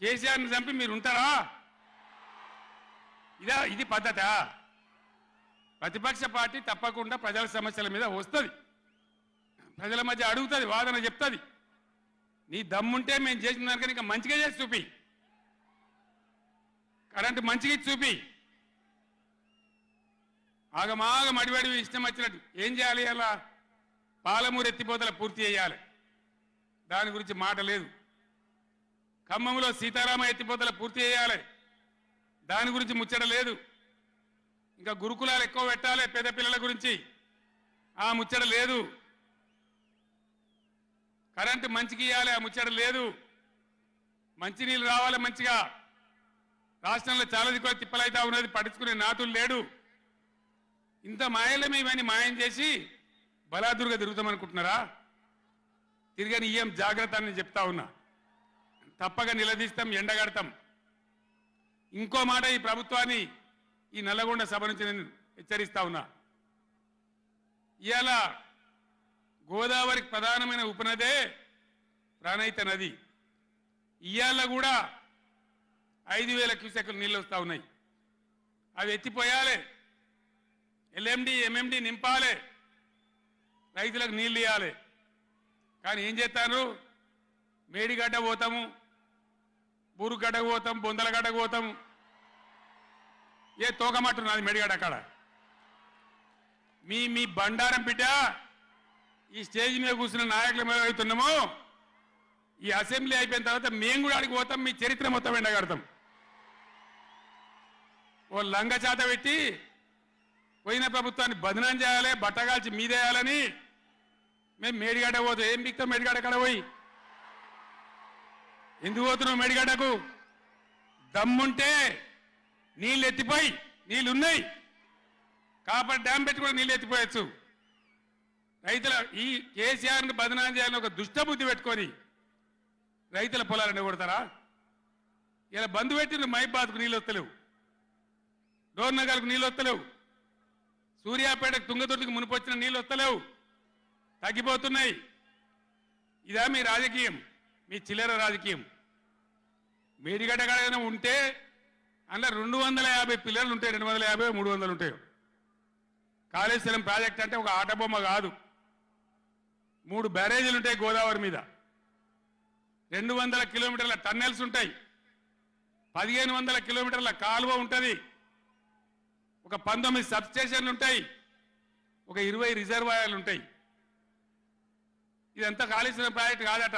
కేసీఆర్ని చంపి మీరు ఉంటారా? ఇది పద్ధత? ప్రతిపక్ష పార్టీ తప్పకుండా ప్రజల సమస్యల మీద వస్తుంది, ప్రజల మధ్య అడుగుతుంది, వాదన చెప్తుంది. నీ దమ్ముంటే మేము చేసిన దానికన్నా ఇంకా మంచిగా చేసి చూపి, కరెంటు మంచిగా ఇచ్చి చూపి. ఆగమాగం అడివడివి ఇష్టం వచ్చినట్టు ఏం చేయాలి? అలా పాలమూరు ఎత్తిపోతల పూర్తి చేయాలి, దాని గురించి మాట లేదు. ఖమ్మంలో సీతారామ ఎత్తిపోతల పూర్తి చేయాలి, దాని గురించి ముచ్చట లేదు. ఇంకా గురుకులాలు ఎక్కువ పెట్టాలి పేద పిల్లల గురించి, ఆ ముచ్చట లేదు. కరెంటు మంచిగా ఇవ్వాలి, ఆ ముచ్చట లేదు. మంచినీళ్ళు రావాలి మంచిగా. రాష్ట్రంలో చాలా దిక్కువ తిప్పలైతా ఉన్నది, పట్టించుకునే నాతులు లేడు. ఇంత మాయలే ఇవన్నీ మాయం చేసి బలాదురుగా తిరుగుతామనుకుంటున్నారా? తిరగని ఏం జాగ్రత్త అని చెప్తా ఉన్నా. తప్పగా నిలదీస్తాం, ఎండగడతాం. ఇంకో మాట, ఈ ప్రభుత్వాన్ని ఈ నల్లగొండ సభ నుంచి నేను హెచ్చరిస్తా ఉన్నా. ఇవాళ గోదావరికి ప్రధానమైన ఉపనదే ప్రాణహిత నది. ఇవాళ కూడా 5,000 క్యూసెక్లు నీళ్ళు వస్తూ ఉన్నాయి. అవి ఎత్తిపోయాలి, ఎల్ఎండి ఎంఎండి నింపాలి, రైతులకు నీళ్ళు ఇవ్వాలి. కానీ ఏం చేస్తారు? మేడిగడ్డ పోతాము, బూరుగడ్డకు పోతాం, బొందలగడ్డకు పోతాము. ఏ తోకమట్టున్నది మేడిగడ్డ అక్కడ. మీ బండారం బిడ్డ ఈ స్టేజ్ మీద కూర్చున్న నాయకులు ఏమవుతున్నామో, ఈ అసెంబ్లీ అయిపోయిన తర్వాత మేము కూడా అడిగి పోతాం, మీ చరిత్ర మొత్తం ఎండగడతాం. ఓ లంగచాత పెట్టి పోయిన ప్రభుత్వాన్ని బదనాం చేయాలి, బట్టగాల్చి మీదేయాలని మేము మేడిగడ్డ పోతాం. ఏం బిక్తాం మేడిగడ్డ అక్కడ పోయి? ఎందుకు పోతున్నావు మేడిగడ్డకు? దమ్ముంటే నీళ్ళు ఎత్తిపోయి, నీళ్ళున్నాయి, కాపర్ డ్యామ్ పెట్టి కూడా నీళ్ళు ఎత్తిపోయచ్చు. రైతుల ఈ కేసీఆర్ని బదనాం చేయాలని ఒక దుష్టబుద్ధి పెట్టుకొని రైతుల పొలాలను కొడతారా? ఇలా బంధు పెట్టిన మైబాద్కు నీళ్ళు వస్తలేవు, డోర్నగర్కు నీళ్ళు వస్తలేవు, సూర్యాపేటకు తుంగతుర్తికి మునిపొచ్చిన నీళ్ళు వస్తలేవు, తగ్గిపోతున్నాయి. ఇదా మీ రాజకీయం? మీ చిల్లర రాజకీయం. మేడిగడ్డ కాడైనా ఉంటే అందులో 250 పిల్లర్లు ఉంటాయి, 250 300 ఉంటాయి. కాళేశ్వరం ప్రాజెక్ట్ అంటే ఒక ఆటబొమ్మ కాదు. 3 బ్యారేజీలు ఉంటాయి గోదావరి మీద, 200 కిలోమీటర్ల టన్నెల్స్ ఉంటాయి, 1500 కిలోమీటర్ల కాలువ ఉంటుంది, ఒక 19 సబ్స్టేషన్లు ఉంటాయి, ఒక 20 రిజర్వాయర్లు ఉంటాయి. ఇదంతా కాళేశ్వరం ప్రాజెక్ట్ కాదట.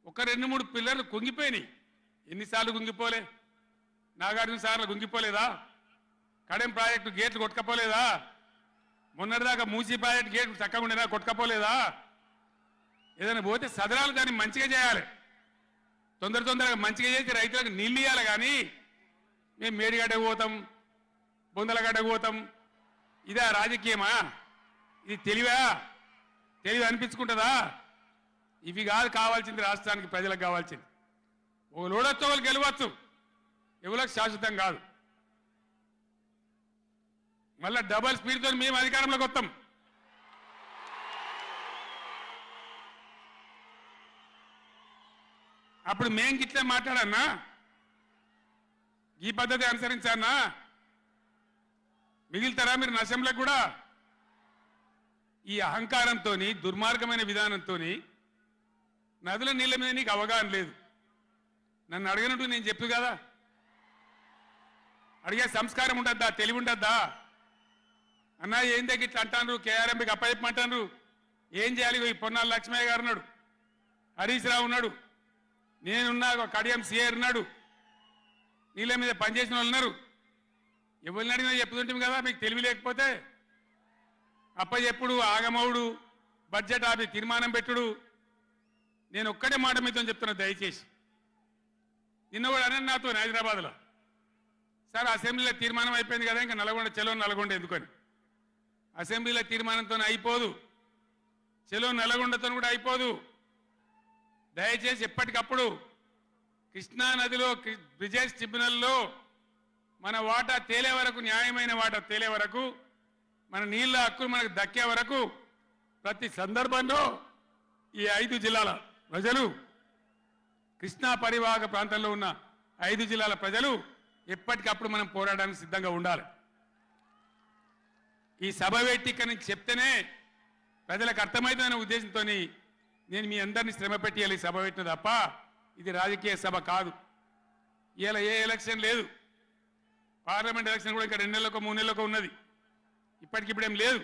ఒక 2-3 పిల్లర్లు కుంగిపోయినాయి. ఎన్నిసార్లు కుంగిపోలే? నాగార్జున సార్లు కుంగిపోలేదా? కడెం ప్రాజెక్టు గేట్లు కొట్టుకపోలేదా? మొన్నటిదాకా మూసీ ప్రాజెక్టు గేట్లు చక్కగా ఉండేదా? కొట్టుకపోలేదా? ఏదైనా పోతే సదరాలు దాన్ని మంచిగా చేయాలి, తొందరగా మంచిగా చేసి రైతులకు నీళ్ళు ఇవ్వాలి. కానీ మేము మేడిగడ్డకు పోతాం, బొందలగడ్డకు పోతాం, ఇదా రాజకీయమా? ఇది తెలివా? తెలివి అనిపించుకుంటుందా? ఇవి కాదు కావాల్సింది, రాష్ట్రానికి ప్రజలకు కావాల్సింది. ఓ లోడొచ్చు, వాళ్ళు గెలవచ్చు, ఎవరికి శాశ్వతం కాదు. మళ్ళా డబల్ స్పీడ్తో మేము అధికారంలోకి వస్తాం. అప్పుడు మేం గిట్లే మాట్లాడన్నా, ఈ పద్ధతి అనుసరించానా? మిగిలితారా మీరు నశంలకు కూడా? ఈ అహంకారంతో, దుర్మార్గమైన విధానంతో నదుల నీళ్ళ మీద నీకు అవగాహన లేదు. నన్ను అడిగినట్టు నేను చెప్పు కదా, అడిగే సంస్కారం ఉంటుందా? తెలివి ఉంటుందా? అన్నా ఏం దగ్గర ఇట్లా అంటాను, కేఆర్ఎంకి అప్పచెప్పమంటాను, ఏం చేయాలి? ఈ పొన్నాల లక్ష్మయ్య గారు ఉన్నాడు, హరీష్ రావు ఉన్నాడు, నేనున్నా, కడియం సిఆర్ ఉన్నాడు, నీళ్ళ మీద పనిచేసిన వాళ్ళు ఉన్నారు. ఎవరిని అడిగినా చెప్పుతుంటాం కదా. మీకు తెలివి లేకపోతే అప్పచెప్పుడు, ఆగమవుడు, బడ్జెట్ ఆపి తీర్మానం పెట్టుడు. నేను ఒక్కటే మాట మీతో చెప్తున్నా, దయచేసి. నిన్న కూడా అన్నాను నాతో హైదరాబాద్లో, సార్ అసెంబ్లీలో తీర్మానం అయిపోయింది కదా ఇంకా నల్గొండ చెలో నల్గొండ ఎందుకని అసెంబ్లీలో తీర్మానంతో అయిపోదు చెలో నల్గొండతో కూడా అయిపోదు దయచేసి ఎప్పటికప్పుడు కృష్ణా నదిలో బ్రిజేష్ ట్రిబ్యునల్లో మన వాటా తేలే వరకు న్యాయమైన వాటా తేలే వరకు మన నీళ్ళ హక్కులు మనకు దక్కే వరకు ప్రతి సందర్భంలో ఈ 5 జిల్లాల ప్రజలు కృష్ణా పరివాహక ప్రాంతంలో ఉన్న 5 జిల్లాల ప్రజలు ఎప్పటికప్పుడు మనం పోరాడడానికి సిద్ధంగా ఉండాలి ఈ సభ వేదికని చెప్తేనే ప్రజలకు అర్థమైందనే ఉద్దేశంతో నేను మీ అందరినీ శ్రమ పెట్టాలి సభ పెట్టిన తప్ప ఇది రాజకీయ సభ కాదు ఇలా ఏ ఎలక్షన్ లేదు పార్లమెంట్ ఎలక్షన్ కూడా ఇంకా 2 నెలలకు 3 నెలలకు ఉన్నది ఇప్పటికిప్పుడేం లేదు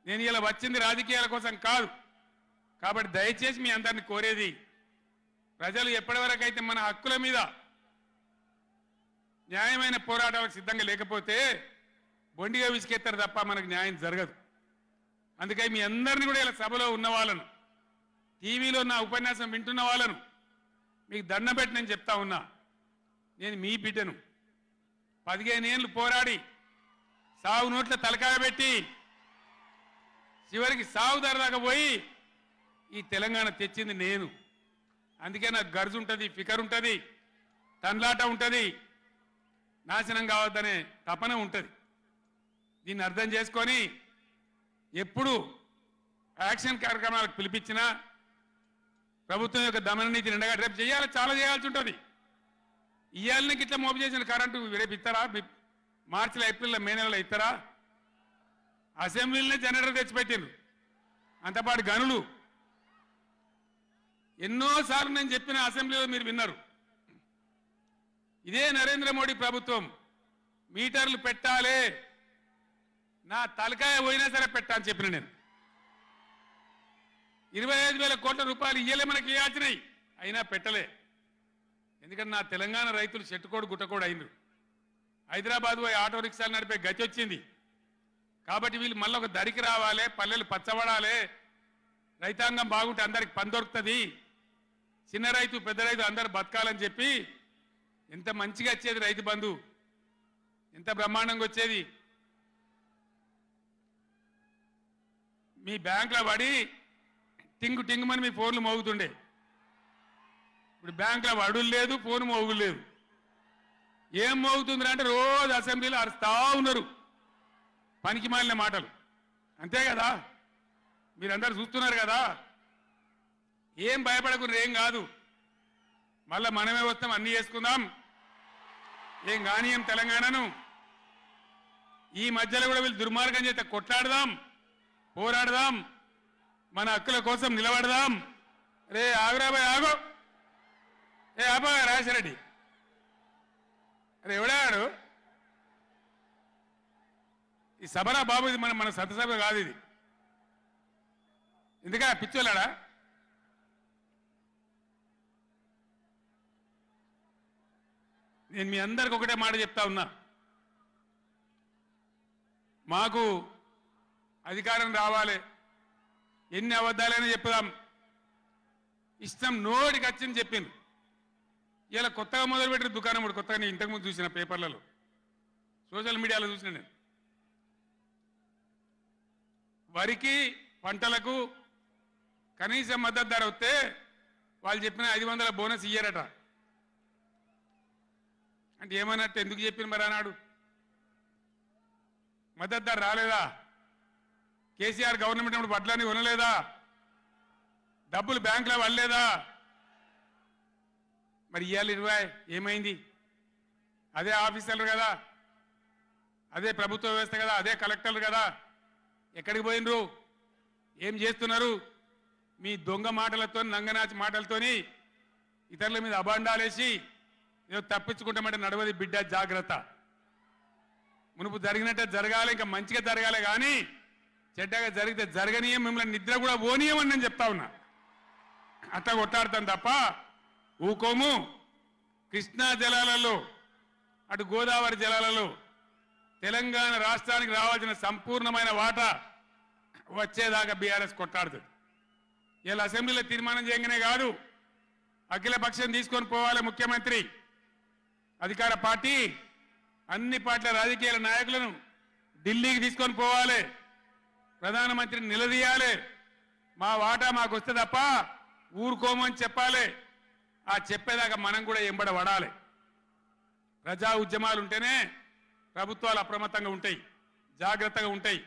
నేను ఇలా వచ్చింది రాజకీయాల కోసం కాదు కాబట్టి దయచేసి మీ అందరిని కోరేది ప్రజలు ఎప్పటివరకు అయితే మన హక్కుల మీద న్యాయమైన పోరాటాలకు సిద్ధంగా లేకపోతే బొండిగా విసికెత్తారు తప్ప మనకు న్యాయం జరగదు అందుకని మీ అందరినీ కూడా ఇలా సభలో ఉన్న వాళ్ళను టీవీలో నా ఉపన్యాసం వింటున్న వాళ్ళను మీకు దండం పెట్టి నేను చెప్తా ఉన్నా నేను మీ బిడ్డను 15 ఏళ్ళు పోరాడి సాగు నోట్ల తలకాయ పెట్టి చివరికి సాగు దాకా పోయి ఈ తెలంగాణ తెచ్చింది నేను అందుకే నాకు గర్జు ఉంటుంది ఫికర్ ఉంటుంది తన్లాట ఉంటుంది నాశనం కావద్దనే తపన ఉంటుంది దీన్ని అర్థం చేసుకొని ఎప్పుడు యాక్షన్ కార్యక్రమాలకు పిలిపించినా ప్రభుత్వం యొక్క దమన నీతిని ఎండగట్టి రేపు చేయాలి చాలా చేయాల్సి ఉంటుంది ఇవాళకి ఇట్లా మోపు చేసిన కరెంటు రేపు ఇస్తారా మార్చిలో ఏప్రిల్లో మే నెలలో ఇస్తారా అసెంబ్లీలోనే జనరేటర్ తెచ్చిపెట్టిండ్రు అంతపాటు గనులు ఎన్నోసార్లు నేను చెప్పిన అసెంబ్లీలో మీరు విన్నారు ఇదే నరేంద్ర మోడీ ప్రభుత్వం మీటర్లు పెట్టాలి నా తలకాయ పోయినా సరే పెట్టాలని చెప్పిన నేను 25,000 కోట్ల రూపాయలు ఇయ్యలే మనకి ఇవ్వాల్సినాయి అయినా పెట్టలే ఎందుకంటే నా తెలంగాణ రైతులు చెట్టుకోడు గుట్టకోడు అయినరు హైదరాబాద్ పోయి ఆటో రిక్షాలు నడిపే గతి వచ్చింది కాబట్టి వీళ్ళు మళ్ళీ ఒక దరికి రావాలి పల్లెలు పచ్చబడాలి రైతాంగం బాగుంటే అందరికి పని దొరుకుతుంది చిన్న రైతు పెద్ద రైతు అందరు బతకాలని చెప్పి ఎంత మంచిగా వచ్చేది రైతు బంధు ఎంత బ్రహ్మాండంగా వచ్చేది మీ బ్యాంకులో పడి టింగు టింగుమని మీ ఫోన్లు మోగుతుండే ఇప్పుడు బ్యాంకులో వడులు లేదు ఫోన్ మోగులు లేదు ఏం మోగుతుంది అంటే రోజు అసెంబ్లీలో అరుస్తా ఉన్నారు పనికి మాలిన మాటలు అంతే కదా మీరందరూ చూస్తున్నారు కదా ఏం భయపడకుండా ఏం కాదు మళ్ళా మనమే వస్తాం అన్ని చేసుకుందాం ఏం కానీయం తెలంగాణను ఈ మధ్యలో కూడా వీళ్ళు దుర్మార్గం చేస్తే కొట్లాడదాం పోరాడదాం మన హక్కుల కోసం నిలబడదాం రే ఆగురాబాయ్ ఆగో ఏ ఆబా రాజశరెడ్డి అరే ఎవడాడు ఈ సభరా బాబు ఇది మన సభ కాదు ఇది ఎందుక పిచ్చోళ్ళాడా నేను మీ అందరికి ఒకటే మాట చెప్తా ఉన్నా మాకు అధికారం రావాలి ఎన్ని అబద్ధాలైనా చెప్పుదాం ఇష్టం నోటికి వచ్చింది చెప్పింది ఇలా కొత్తగా మొదలుపెట్టిన దుకాణం కూడా కొత్తగా నేను ఇంతకుముందు చూసిన పేపర్లలో సోషల్ మీడియాలో చూసిన నేను వరికి పంటలకు కనీస మద్దతు ధర వస్తే వాళ్ళు చెప్పిన 500 బోనస్ ఇయ్యారట అంటే ఏమన్నట్టు ఎందుకు చెప్పిన మరి అన్నాడు మద్దతు ధర రాలేదా కేసీఆర్ గవర్నమెంట్ అప్పుడు వడ్లని కొనలేదా డబ్బులు బ్యాంకులో పడలేదా మరి ఇవాళ 20 ఏమైంది అదే ఆఫీసర్లు కదా అదే ప్రభుత్వ వ్యవస్థ కదా అదే కలెక్టర్లు కదా ఎక్కడికి పోయినరు ఏం చేస్తున్నారు మీ దొంగ మాటలతో నంగనాచి మాటలతోని ఇతరుల మీద అబాండాలేసి ఏదో తప్పించుకుంటామంటే నడవది బిడ్డ జాగ్రత్త మునుపు జరిగినట్టే జరగాలి ఇంకా మంచిగా జరగాలి కానీ చెడ్డగా జరిగితే జరగనీయం మిమ్మల్ని నిద్ర కూడా పోనీయమని నేను చెప్తా ఉన్నా అట్లా కొట్లాడతాం తప్ప ఊకోము కృష్ణా జలాలలో అటు గోదావరి జలాలలో తెలంగాణ రాష్ట్రానికి రావాల్సిన సంపూర్ణమైన వాటా వచ్చేదాకా బీఆర్ఎస్ కొట్లాడుతుంది ఇలా అసెంబ్లీలో తీర్మానం చేయగానే కాదు అఖిల పక్షం తీసుకొని పోవాలి ముఖ్యమంత్రి అధికార పార్టీ అన్ని పార్టీల రాజకీయ నాయకులను ఢిల్లీకి తీసుకొని పోవాలి, ప్రధానమంత్రిని నిలదీయాలి, మా వాటా మాకు వస్తే తప్ప ఊరుకోమని చెప్పాలి. ఆ చెప్పేదాకా మనం కూడా ఎంబడ పడాలి. ప్రజా ఉద్యమాలు ఉంటేనే ప్రభుత్వాలు అప్రమత్తంగా ఉంటాయి, జాగ్రత్తగా ఉంటాయి.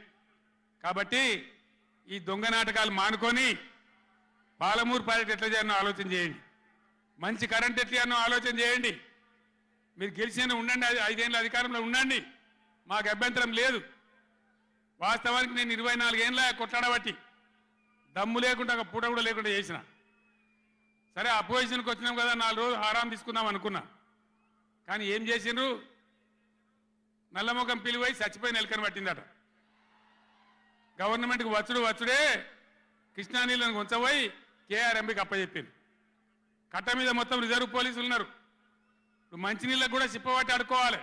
కాబట్టి ఈ దొంగ నాటకాలు మానుకొని పాలమూరు ప్రాజెక్ట్ ఎట్లా చేయాలనో ఆలోచన చేయండి, మంచి కరెంట్ ఎట్లా చేయాలనో ఆలోచన చేయండి. మీరు గెలిచిన ఉండండి, 5 ఏళ్ళ అధికారంలో ఉండండి, మాకు అభ్యంతరం లేదు. వాస్తవానికి నేను 24 ఏళ్ళ కొట్లాడబట్టి దమ్ము లేకుండా ఒక పూట కూడా లేకుండా చేసిన. సరే అపోజిషన్కి వచ్చినాం కదా, 4 రోజులు ఆరాం తీసుకుందాం అనుకున్నా. కానీ ఏం చేసిండ్రు? నల్లముఖం పిలిపోయి చచ్చిపోయిన ఎలుకని పట్టిందట. గవర్నమెంట్కి వచ్చుడే కృష్ణా నీళ్ళను ఉంచబోయి కేఆర్ఎంబీకి అప్పచెప్పింది. కట్ట మీద మొత్తం రిజర్వ్ పోలీసులు ఉన్నారు. ఇప్పుడు మంచినీళ్ళకు కూడా సిప్పబట్టి అడుకోవాలి.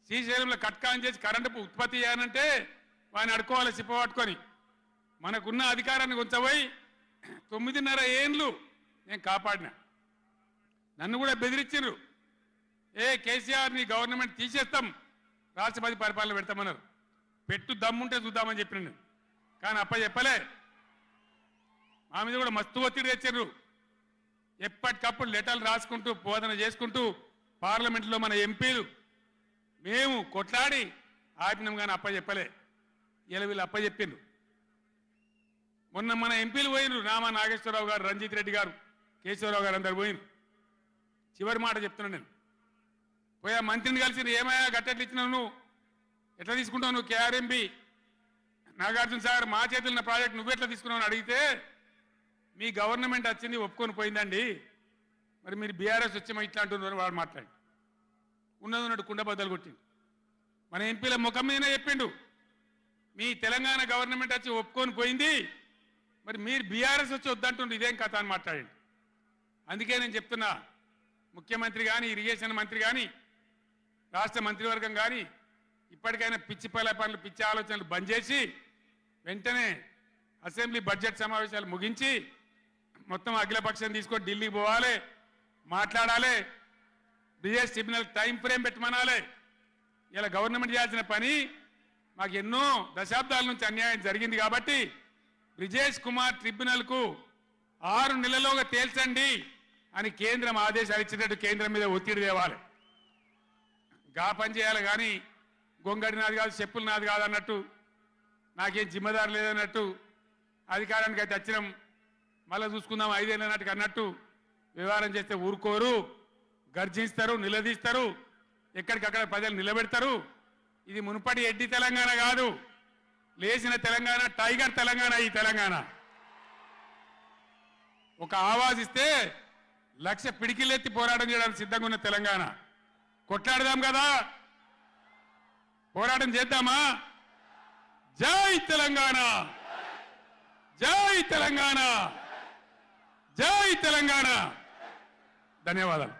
శ్రీశైలంలో కట్కాన్ చేసి కరెంటు ఉత్పత్తి చేయాలంటే వాడిని అడుకోవాలి సిప్పబట్టుకొని. మనకున్న అధికారాన్ని ఉంచబోయి 9.5 ఏండ్లు నేను కాపాడినా. నన్ను కూడా బెదిరించారు. కేసీఆర్ ని గవర్నమెంట్ తీసేస్తాం, రాష్ట్రపతి పరిపాలన పెడతామన్నారు. పెట్టు దమ్ముంటే చూద్దామని చెప్పిన నేను. కానీ చెప్పలే. మా మీద కూడా మస్తు ఒత్తిడి తెచ్చారు. ఎప్పటికప్పుడు లెటర్లు రాసుకుంటూ బోధన చేసుకుంటూ పార్లమెంట్లో మన ఎంపీలు మేము కొట్లాడి ఆపినాం. కానీ చెప్పలే. ఇలా వీళ్ళు చెప్పిండ్రు. మొన్న మన ఎంపీలు పోయినరు, రామా నాగేశ్వరరావు గారు, రంజిత్ రెడ్డి గారు, కేశవరావు గారు అందరు పోయినరు. చివరి మాట చెప్తున్నా నేను. పోయా మంత్రిని కలిసి ఏమయ్యా గట్టెట్లు ఇచ్చినావు, నువ్వు ఎట్లా తీసుకుంటావు, నువ్వు కేఆర్ఎంబి నాగార్జున సాగర్ మా చేతున్న ప్రాజెక్ట్ నువ్వు ఎట్లా తీసుకున్నావు అని అడిగితే, మీ గవర్నమెంట్ వచ్చింది ఒప్పుకొని పోయిందండి, మరి మీరు బీఆర్ఎస్ వచ్చి ఇట్లా అంటున్నారు వాడు మాట్లాడి ఉన్నట్టు కుండ బద్దలు కొట్టిండు. మన ఎంపీల ముఖం మీదనే చెప్పిండు, మీ తెలంగాణ గవర్నమెంట్ వచ్చి ఒప్పుకొని పోయింది, మరి మీరు బీఆర్ఎస్ వచ్చి వద్దంటుండ్రు, ఇదేం కథ అని మాట్లాడండి. అందుకే నేను చెప్తున్నా, ముఖ్యమంత్రి కానీ, ఇరిగేషన్ మంత్రి కానీ, రాష్ట్ర మంత్రివర్గం కానీ ఇప్పటికైనా పిచ్చి పనులు, పిచ్చి ఆలోచనలు బంద్ చేసి వెంటనే అసెంబ్లీ బడ్జెట్ సమావేశాలు ముగించి మొత్తం అఖిలపక్షం తీసుకొని ఢిల్లీకి పోవాలి, మాట్లాడాలి, బ్రిజేష్ ట్రిబ్యునల్ టైం ఫ్రేమ్ పెట్టమనాలి. ఇలా గవర్నమెంట్ చేయాల్సిన పని మాకు ఎన్నో దశాబ్దాల నుంచి అన్యాయం జరిగింది కాబట్టి బ్రిజేష్ కుమార్ ట్రిబ్యునల్కు 6 నెలల్లోగా తేల్చండి అని కేంద్రం ఆదేశాలు ఇచ్చినట్టు కేంద్రం మీద ఒత్తిడి తేవాలి. గా పని చేయాలి. కానీ గొంగడి నాది కాదు, చెప్పులు నాది కాదు అన్నట్టు, నాకేం జిమ్మదారు లేదన్నట్టు, అధికారానికి అయితే వచ్చినాం మళ్ళీ చూసుకుందాం 5 ఏళ్ళ నాటికి అన్నట్టు వ్యవహారం చేస్తే ఊరుకోరు, గర్జిస్తారు, నిలదీస్తారు, ఎక్కడికక్కడ ప్రజలు నిలబెడతారు. ఇది మునుపటి ఎడ్డి తెలంగాణ కాదు, లేచిన తెలంగాణ, టైగర్ తెలంగాణ. ఈ తెలంగాణ ఒక ఆవాజ్ ఇస్తే 1,00,000 పిడికిలెత్తి పోరాటం చేయడానికి సిద్ధంగా ఉన్న తెలంగాణ. కొట్లాడదాం కదా, పోరాటం చేద్దామా? జై తెలంగాణ, జై తెలంగాణ, జై తెలంగాణ. ధన్యవాదాలు.